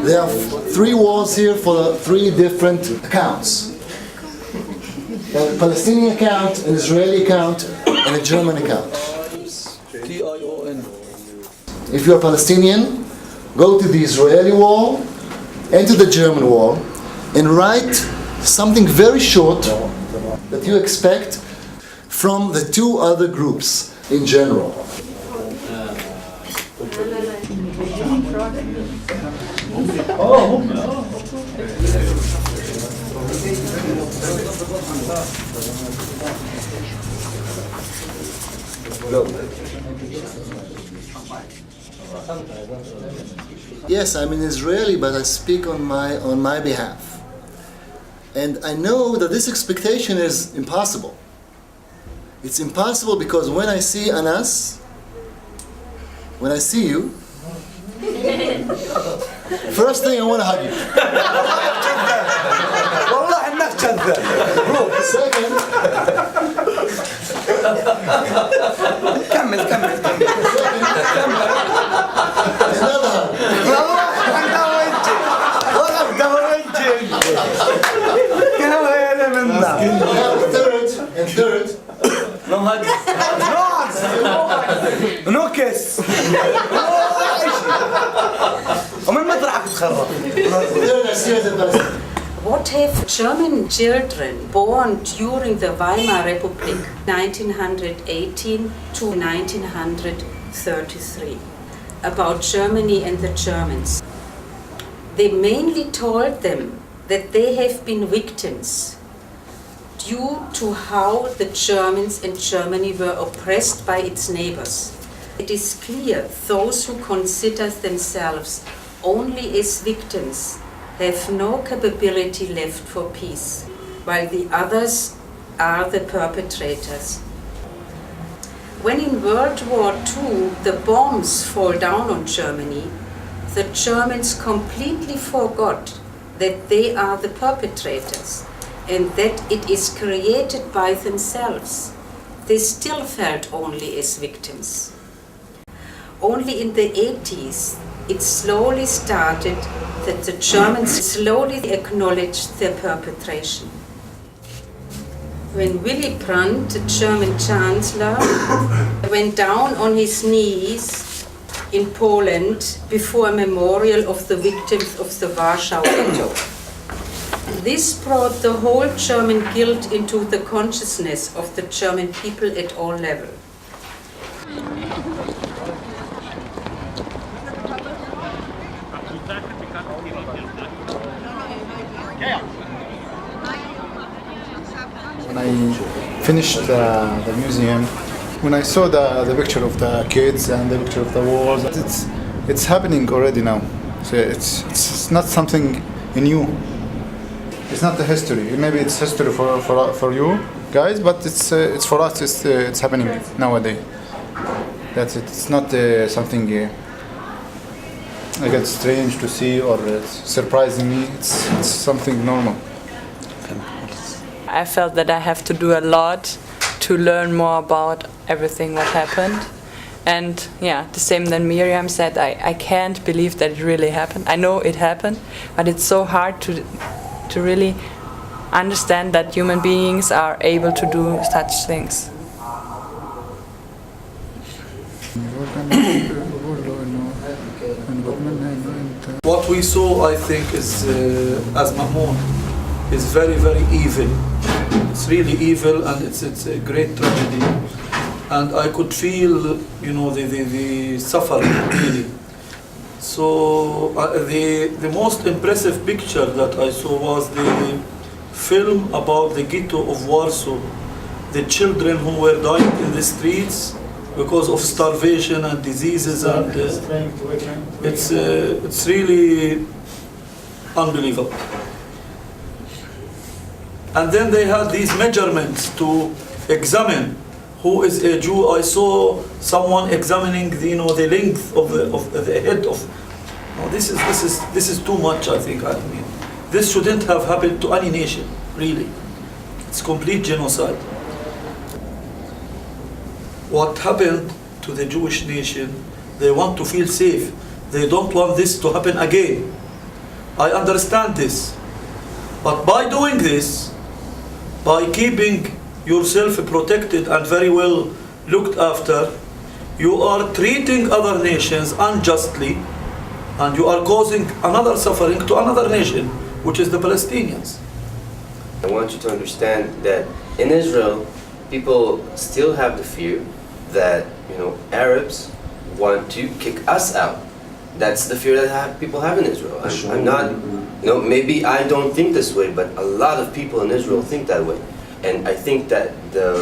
There are three walls here for the three different accounts. A Palestinian account, an Israeli account, and a German account. T-I-O-N. If you're Palestinian, go to the Israeli wall and to the German wall and write something very short that you expect from the two other groups in general. Yes, I'm an Israeli, but I speak on my behalf. And I know that this expectation is impossible. It's impossible because when I see Anas, when I see you, first thing I want to hug you. Second, كمل another hug. And third, نو كيس ومن مطرحك تخرب. third, I see you as a Palestinian. What have German children born during the Weimar Republic 1918 to 1933 about Germany and the Germans? They mainly told them that they have been victims due to how the Germans and Germany were oppressed by its neighbors. It is clear those who consider themselves only as victims have no capability left for peace, while the others are the perpetrators. When in World War II the bombs fall down on Germany, the Germans completely forgot that they are the perpetrators and that it is created by themselves. They still felt only as victims. Only in the 80s it slowly started that the Germans slowly acknowledged their perpetration. When Willy Brandt, the German Chancellor, went down on his knees in Poland before a memorial of the victims of the Warsaw Ghetto. This brought the whole German guilt into the consciousness of the German people at all levels. When I finished the museum, when I saw the picture of the kids and the picture of the wars, it's happening already now. So it's not something new. It's not the history. Maybe it's history for you guys, but it's for us. It's happening nowadays. That's it. It's not something I get strange to see or it's surprising me. It's something normal. I felt that I have to do a lot to learn more about everything what happened. And yeah, the same than Miriam said, I can't believe that it really happened. I know it happened, but it's so hard to really understand that human beings are able to do such things. What we saw, I think, is as Mahmoud, is very, very evil. It's really evil, and it's a great tragedy. And I could feel, the suffering really. So the most impressive picture that I saw was the film about the ghetto of Warsaw, the children who were dying in the streets because of starvation and diseases, and it's really unbelievable. And then they had these measurements to examine who is a Jew. I saw someone examining the length of the head of. No, this is too much. I think. I mean, this shouldn't have happened to any nation. Really, it's complete genocide. What happened to the Jewish nation? They want to feel safe. They don't want this to happen again. I understand this, but by doing this, by keeping yourself protected and very well looked after, you are treating other nations unjustly, and you are causing another suffering to another nation, which is the Palestinians. I want you to understand that in Israel, people still have the fear that Arabs want to kick us out. That's the fear that people have in Israel. I'm not, maybe I don't think this way, but a lot of people in Israel think that way. And I think that the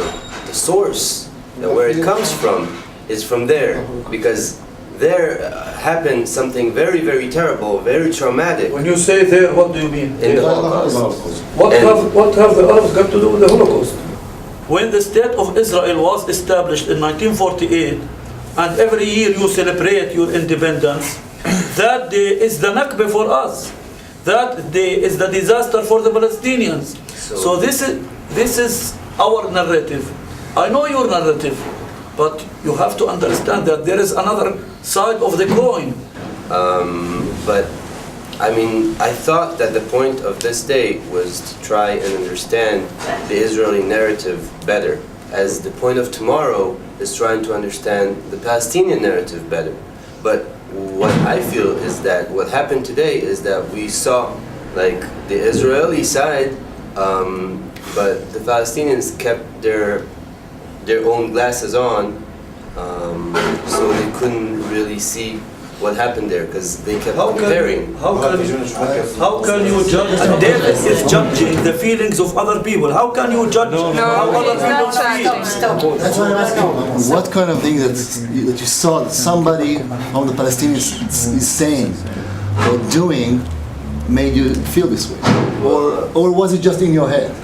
source, where it comes from, is from there, because there happened something very, very terrible, very traumatic. When you say there, what do you mean? In the Holocaust. What have the Arabs got to do with the Holocaust? When the state of Israel was established in 1948, and every year you celebrate your independence, that day is the Nakba for us. That day is the disaster for the Palestinians. So this is our narrative. I know your narrative, but you have to understand that there is another side of the coin. But I mean, I thought that the point of this day was to try and understand the Israeli narrative better, as the point of tomorrow is trying to understand the Palestinian narrative better. But what I feel is that what happened today is that we saw like the Israeli side, but the Palestinians kept their own glasses on, so they couldn't really see what happened there, because they kept comparing. How can you judge? David is judging the feelings of other people. How can you judge how other people feel? That's what I'm asking. What kind of thing that you saw that somebody from the Palestinians is saying or doing made you feel this way, or was it just in your head?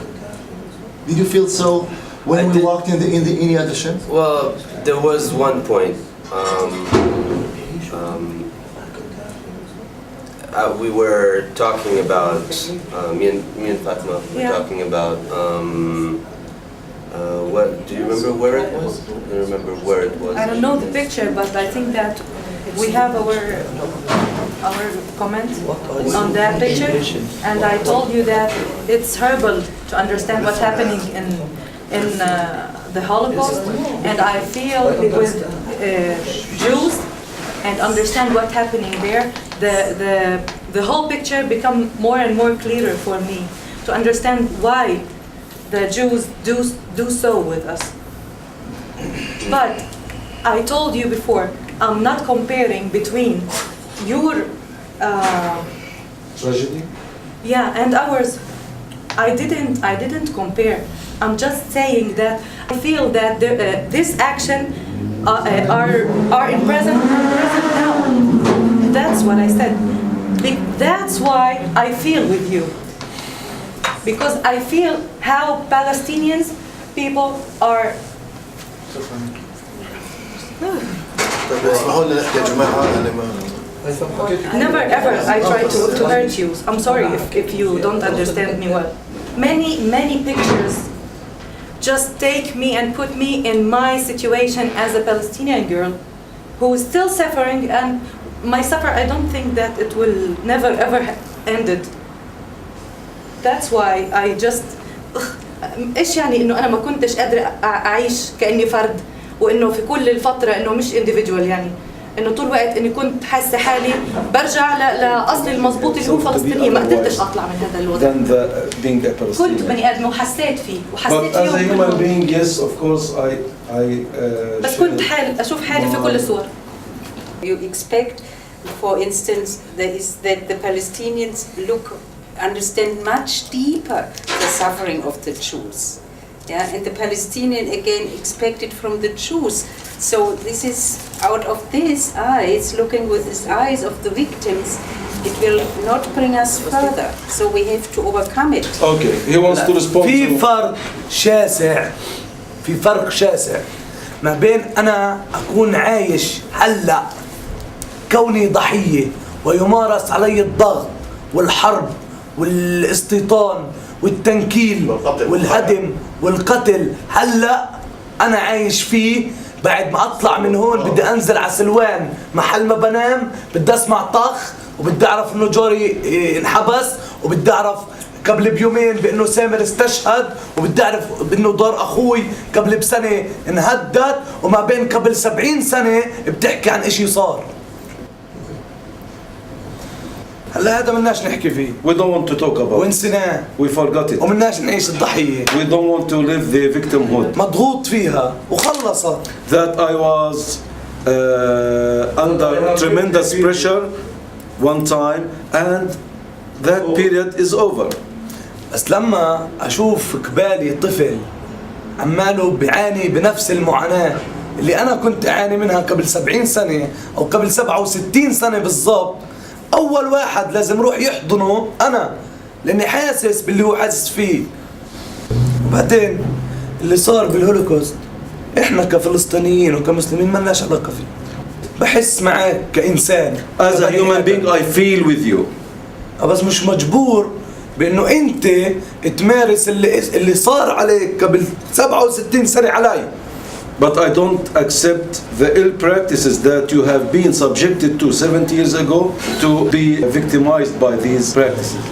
Did you feel so when we walked in the Yad Vashem? Well, there was one point. We were talking about, me and Fatma were talking about, what, do you remember where it was? I don't remember where it was. I don't know the picture, but I think that we have our comment on that picture, and I told you that it's horrible to understand what's happening in the Holocaust, and I feel with Jews and understand what's happening there, the whole picture become more and more clearer for me to understand why the Jews do so with us. But I told you before, I'm not comparing between your Tragedy? and ours. I didn't compare. I'm just saying that I feel that this action are in present now. That's what I said. That's why I feel with you. Because I feel how Palestinians people are. Never ever I try to hurt you. I'm sorry if you don't understand me well. Many pictures just take me and put me in my situation as a Palestinian girl who is still suffering, and my suffer, I don't think that it will never ever ended. That's why I just ايش يعني انه انا ما كنتش قادره اعيش كاني فرد، وانه في كل الفتره انه مش individual، يعني انه طول الوقت اني كنت حاسه حالي برجع لاصلي المضبوط اللي هو فلسطينيه، ما قدرتش اطلع من هذا الوضع. كنت بني ادمه وحسيت فيه وحسيت فيه. But as a human being, yes, of course, I بس كنت اشوف حالي في كل الصور. You expect, for instance, that the Palestinians understand much deeper the suffering of the Jews. Yeah, and the Palestinian again expected from the Jews. So this is out of these eyes, looking with these eyes of the victims, it will not bring us further. So we have to overcome it. Okay, he wants to respond في to... فرق شاسع، في فرق شاسع ما بين أنا أكون عايش هلأ كوني ضحية ويمارس علي الضغط والحرب والاستيطان والتنكيل والهدم والقتل. هلأ أنا عايش فيه، بعد ما أطلع من هون بدي أنزل على سلوان، محل ما بنام بدي أسمع طخ، وبدي أعرف إنه جوري انحبس، وبدي أعرف قبل بيومين بأنه سامر استشهد، وبدي أعرف بأنه دار أخوي قبل بسنة انهدت، وما بين قبل 70 سنة بتحكي عن إشي صار. هلا هذا مناش نحكي فيه. We don't want to talk about it. ونسيناه. We forgot it. ومناش نعيش الضحية. We don't want to live the victimhood. مضغوط فيها وخلصت. That I was under tremendous pressure one time and that period is over. بس لما أشوف قبالي طفل عماله بيعاني بنفس المعاناة اللي أنا كنت أعاني منها قبل 70 سنة أو قبل 67 سنة بالضبط، أول واحد لازم روح يحضنه أنا، لأني حاسس باللي هو حاسس فيه. وبعدين اللي صار بالهولوكوست إحنا كفلسطينيين وكمسلمين ما لناش علاقة فيه. بحس معك كإنسان. As a human being I feel with you. بس مش مجبور بأنه أنت تمارس اللي صار عليك قبل 67 سنة علي. But I don't accept the ill practices that you have been subjected to 70 years ago to be victimized by these practices.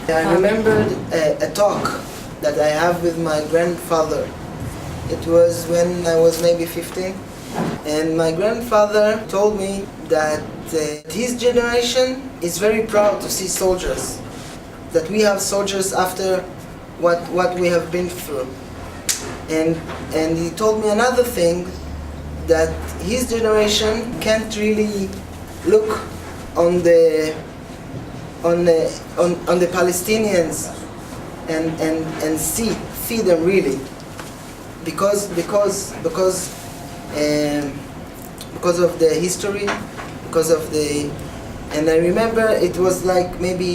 I remembered a talk that I have with my grandfather. It was when I was maybe 15, and my grandfather told me that his generation is very proud to see soldiers, that we have soldiers after what we have been through. And he told me another thing, that his generation can't really look on the Palestinians and see them really, because of the history, because of the. And I remember it was like maybe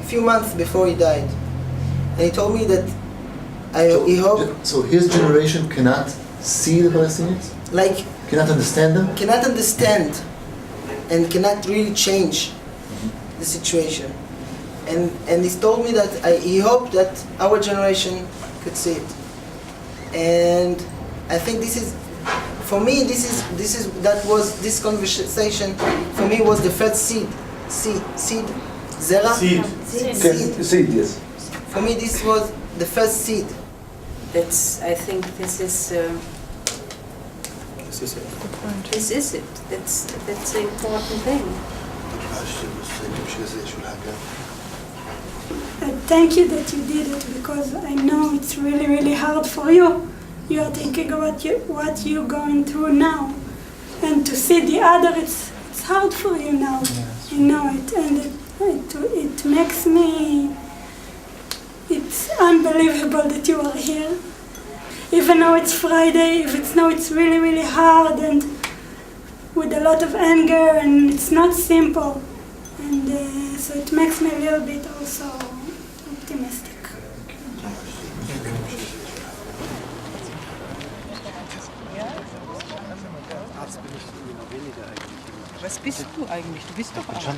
a few months before he died, and he told me that he hoped. So his generation cannot see the Palestinians? Like cannot understand them? Cannot understand, and cannot really change the situation. And he told me that he hoped that our generation could see it. And I think this is, for me, this conversation for me was the first seed, zera? Seed, yes. For me, this was the first seed. I think this is it. That's the important thing. Thank you that you did it, because I know it's really, really hard for you. You are thinking about what you're going through now, and to see the other, it's hard for you now. Yes. You know it, and it makes me. It's unbelievable that you are here, even though it's Friday. It's really, really hard and with a lot of anger, and it's not simple, and so it makes me a little bit also optimistic. Was bist du eigentlich? Du bist doch Arzt.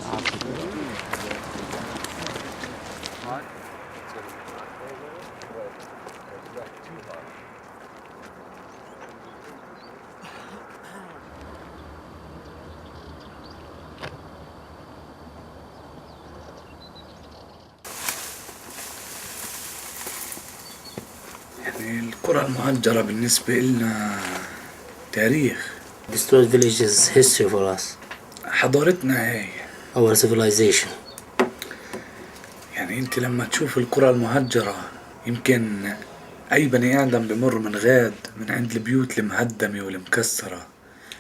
يعني القرى المهجرة بالنسبة لنا تاريخ. Destroyed village is history for us. حضارتنا هي. Our civilization. يعني أنت لما تشوف القرى المهجرة يمكن أي بني آدم بمر من غاد من عند البيوت المهدمة والمكسرة.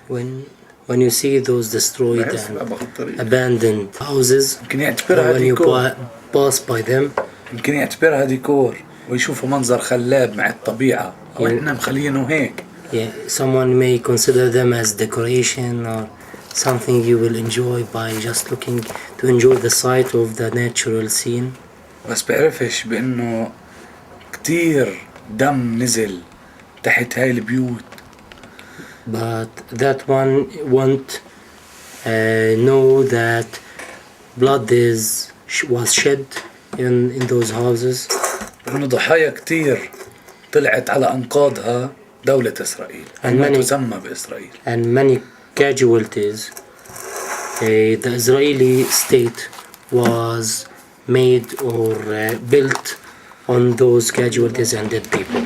When you see those destroyed and abandoned houses, يمكن يعتبرها when you pass by them, يمكن يعتبرها ديكور. ويشوفوا منظر خلاب مع الطبيعة وإحنا مخلينه هيك. Yeah, someone may consider them as decoration or something you will enjoy by just looking to enjoy the sight of the natural scene. بس بعرفش بأنه كتير دم نزل تحت هاي البيوت. But that one won't know that blood was shed in those houses. إنه ضحايا كتير طلعت على أنقاضها دولة إسرائيل. ما تسمى بإسرائيل. And many casualties. The Israeli state was made or built on those casualties and dead people.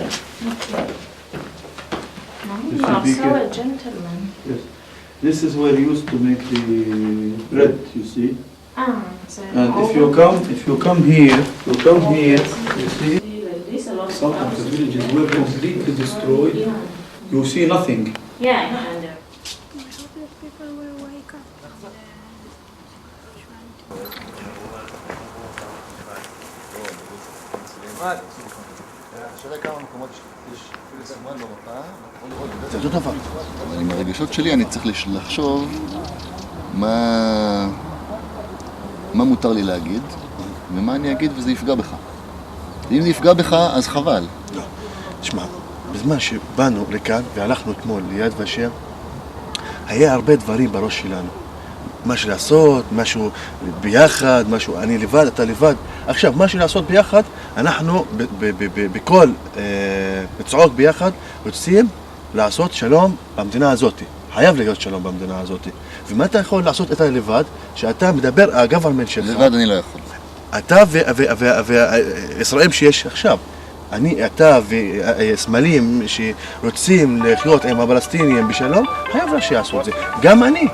Also a gentleman. Yes. This is where you used to make the bread, you see. And if you come here, you see some of the villages were completely destroyed. You see nothing. Yeah. זה אותו דבר, אבל עם הרגשות שלי אני צריך לחשוב מה מותר לי להגיד ומה אני אגיד וזה יפגע בך. אם זה יפגע בך אז חבל. לא, תשמע, בזמן שבאנו לכאן והלכנו אתמול ליד ושם, היה הרבה דברים בראש שלנו. משהו לעשות, משהו ביחד, משהו, אני לבד, אתה לבד. עכשיו, משהו לעשות ביחד, אנחנו בכל נצעוק ביחד, רוצים לעשות שלום במדינה הזאת. חייב להיות שלום במדינה הזאת. ומה אתה יכול לעשות אתה לבד, שאתה מדבר על הגוורמנט שלך? לבד אני לא יכול. אתה וישראל שיש עכשיו. אתה וסמלים שרוצים לחיות עם הפלסטינים בשלום, חייב שיעשו את זה. גם אני.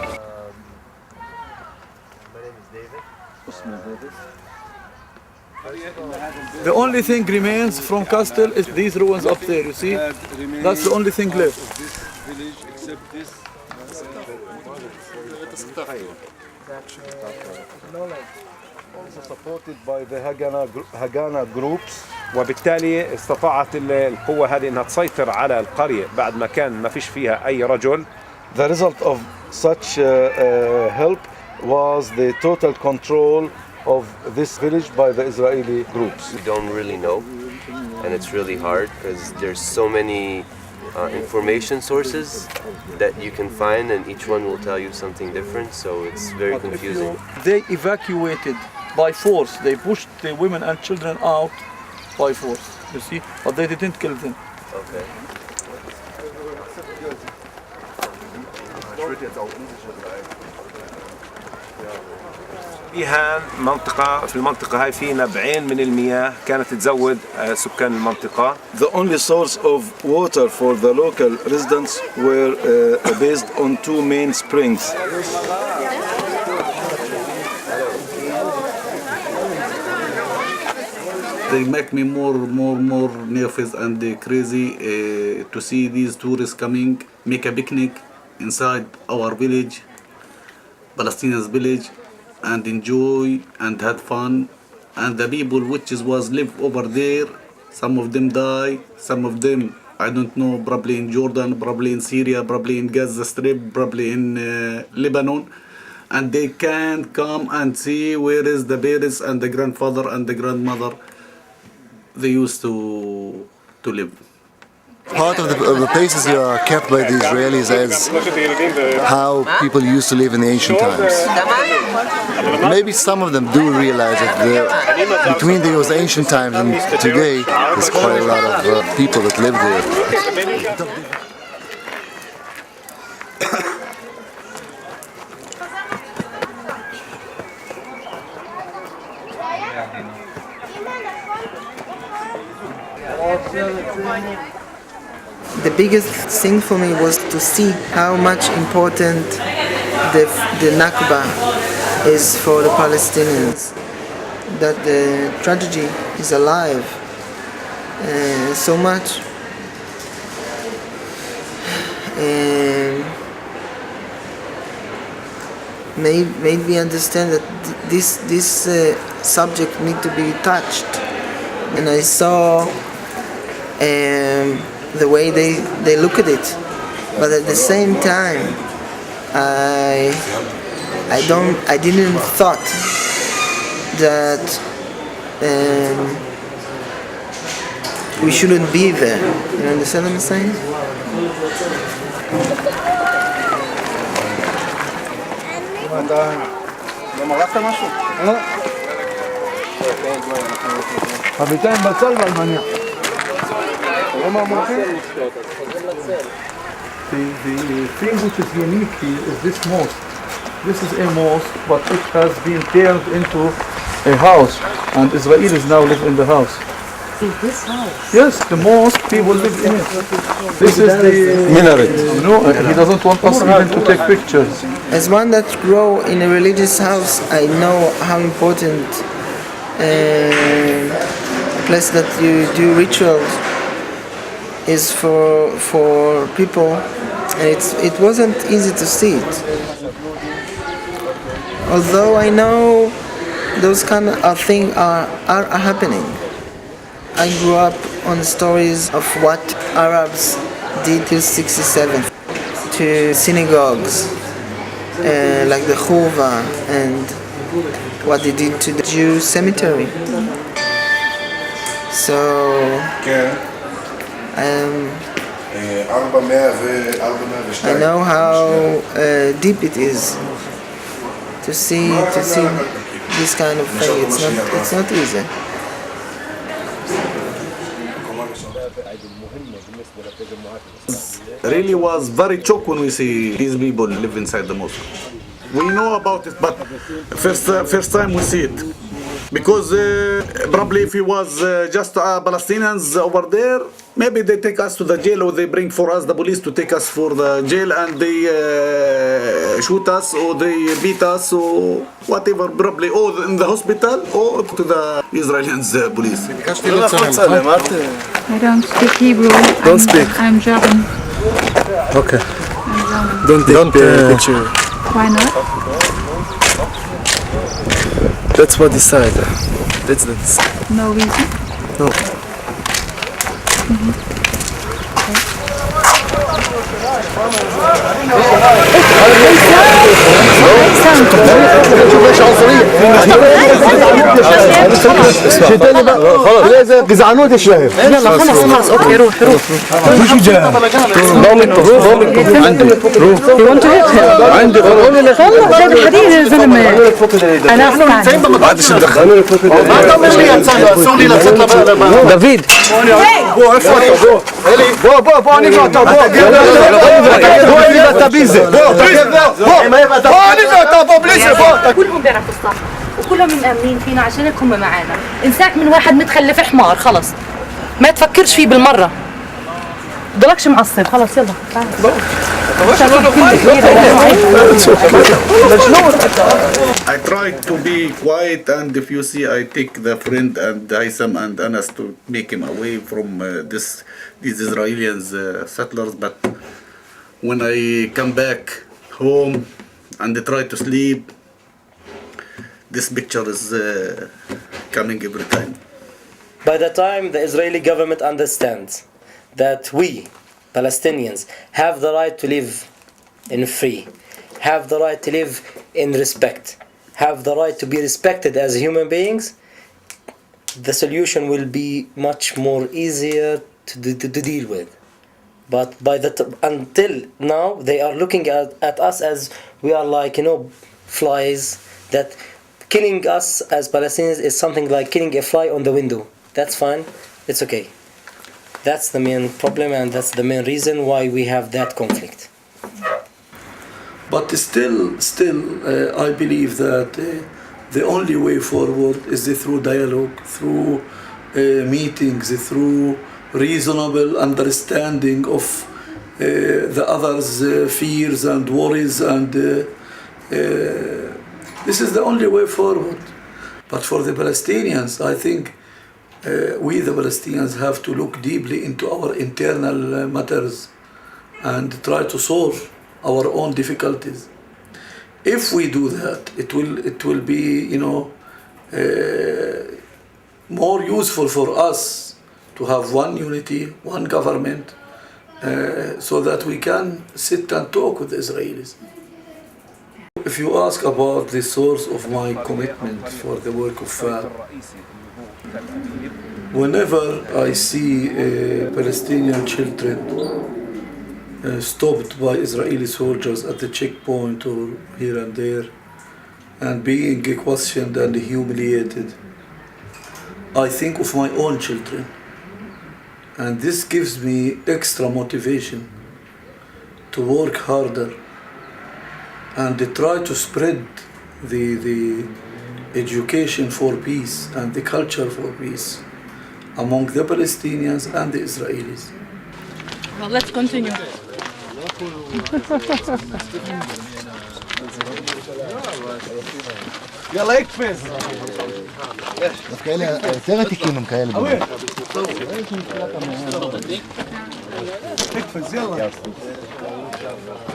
The only thing remains from Castle is these ruins up there, you see? That's the only thing left. This village, except this, also supported by the Haganah groups. وبالتالي استطاعت القوة هذه أنها تسيطر على القرية بعد ما كان ما فيش فيها أي رجل. The result of such help was the total control of this village by the Israeli groups. We don't really know, and it's really hard because there's so many information sources that you can find, and each one will tell you something different, so it's very confusing. They evacuated by force. They pushed the women and children out by force, you see, but they didn't kill them. Okay. فيها منطقة في المنطقة هاي في نبعين من المياه كانت تزود سكان المنطقة. The only source of water for the local residents were based on two main springs. They make me more nervous and crazy to see these tourists coming, make a picnic inside our village, Palestinians' village, and enjoy and had fun. And the people which was live over there, some of them die, some of them, I don't know, probably in Jordan, probably in Syria, probably in Gaza Strip, probably in Lebanon. And they can't come and see where is the parents and the grandfather and the grandmother they used to live. Part of the places you are kept by the Israelis as how people used to live in the ancient times. Maybe some of them do realize that between those ancient times and today, there's quite a lot of people that live there. The biggest thing for me was to see how much important the Nakba is for the Palestinians, that the tragedy is alive so much. Made me understand that this subject need to be touched and I saw the way they look at it. But at the same time, I didn't thought that we shouldn't be there. You understand what I'm saying? חביתיים בצל ואלמניה. The thing which is unique here is this mosque. This is a mosque, but it has been turned into a house, and Israelis now live in the house. In this house? Yes, the mosque, people live in it. This is the minaret. No, he doesn't want us even to take pictures. As one that grew in a religious house, I know how important a place that you do rituals is for people, and it wasn't easy to see it. Although I know those kind of things are happening. I grew up on stories of what Arabs did till '67 to synagogues, like the Chuva, and what they did to the Jew cemetery. So I know how deep it is to see this kind of thing. It's not easy. Really was very shocked when we see these people live inside the mosque. We know about it, but first time we see it. Because probably if it was just Palestinians over there, maybe they take us to the jail, or they bring for us the police to take us for the jail, and they shoot us, or they beat us, or whatever, probably, or in the hospital, or to the Israelis police. I don't speak Hebrew. Don't speak. I'm German. Okay. Don't take picture. Why not? That's what decide. That's the decide. No reason? No. جزعنوت يا شباب يلا خلاص اوكي روح مش جاي عندي والله هذا حديد يا زلمه انا ما بعدش ندخل دافيد كلهم بيعرفوا الصح وكلهم مأمنين فينا عشان هيك هم معانا. انساك من واحد متخلف حمار خلص ما تفكرش فيه بالمرة. ضلكش معصب خلص يلا I try to be quiet, and if you see, I take the friend and Haitham and Anas to make him away from these Israeli settlers. But when I come back home and I try to sleep, this picture is coming every time. By the time the Israeli government understands that we, Palestinians, have the right to live in free, have the right to live in respect, have the right to be respected as human beings, the solution will be much more easier to deal with. But until now, they are looking at us as we are like, flies, that killing us as Palestinians is something like killing a fly on the window. That's fine, it's okay. That's the main problem, and that's the main reason why we have that conflict. But still, I believe that the only way forward is through dialogue, through meetings, through reasonable understanding of the others' fears and worries, and this is the only way forward. But for the Palestinians, I think we, the Palestinians, have to look deeply into our internal matters and try to solve our own difficulties. If we do that, it will be, more useful for us to have one unity, one government, so that we can sit and talk with the Israelis. If you ask about the source of my commitment for the work of FAB, whenever I see Palestinian children stopped by Israeli soldiers at the checkpoint or here and there and being questioned and humiliated, I think of my own children, and this gives me extra motivation to work harder and try to spread the education for peace and the culture for peace among the Palestinians and the Israelis. Well, let's continue. يلا يكفز דווקא אלה יותר עתיקים הם כאלה. اكفز يلا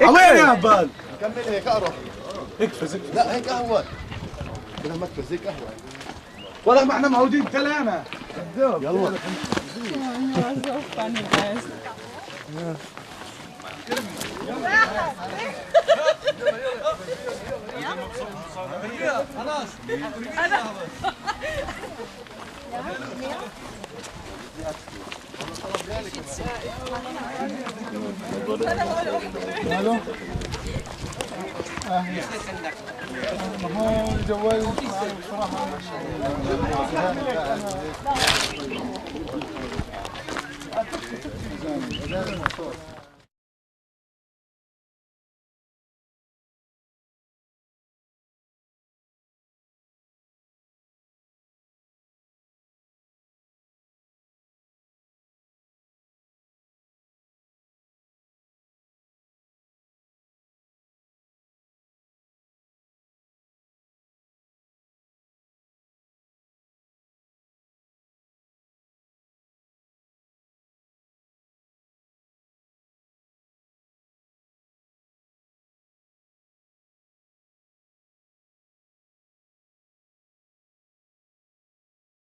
وين يا عبال كمل هيك اقرب اكفز لا هيك قهوه بدل ما تكفز هيك قهوه والله ما احنا معودين كلامنا يلا خلاص الو هو الجوال بصراحه